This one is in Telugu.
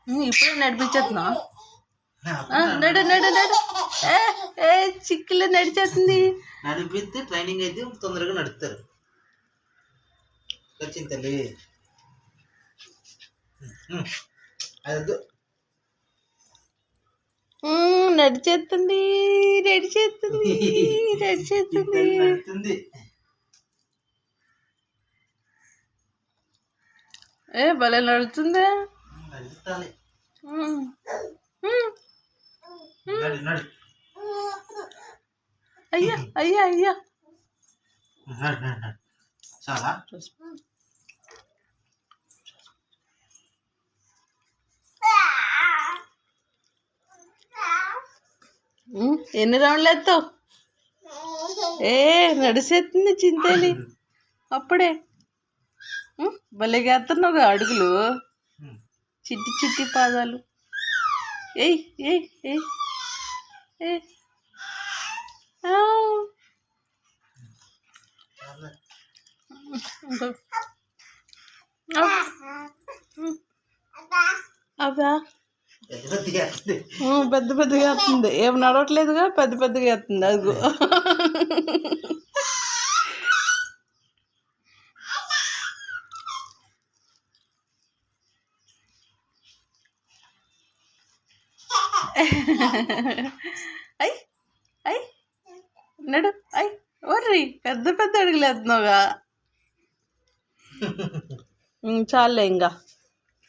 ఇప్పుడే నడిపించేస్తున్నా. నడు నడు నడు. ఏ చిక్కులో నడిచేస్తుంది. నడిపిస్తే ట్రైనింగ్ అయితే తొందరగా నడుపుతారు. వచ్చింది తల్లి. అది నడిచేస్తుంది నడిచేస్తుంది నడిచేస్తుంది నడుస్తుంది. భలే నడుస్తుంది. నడుస్తాలి. అయ్యా అయ్యా అయ్యా చాలా ఎన్ని రౌండ్లు ఎత్తావు? నడిచేస్తుంది చింతేలి. అప్పుడే భలేగా ఎత్తున్నావుగా అడుగులు, చిట్టి చిట్టి పాదాలు. ఏయ్ ఏయ్ ఏయ్ ఏ అవా పెద్ద పెద్దగా వస్తుంది. ఏం నడవట్లేదుగా, పెద్ద పెద్దగా వస్తుంది. అదిగో అయ్ అయ్ నడు. అయ్ వర్రి పెద్ద పెద్ద అడుగులు వేస్తున్నావుగా. చాలే ఇంకా.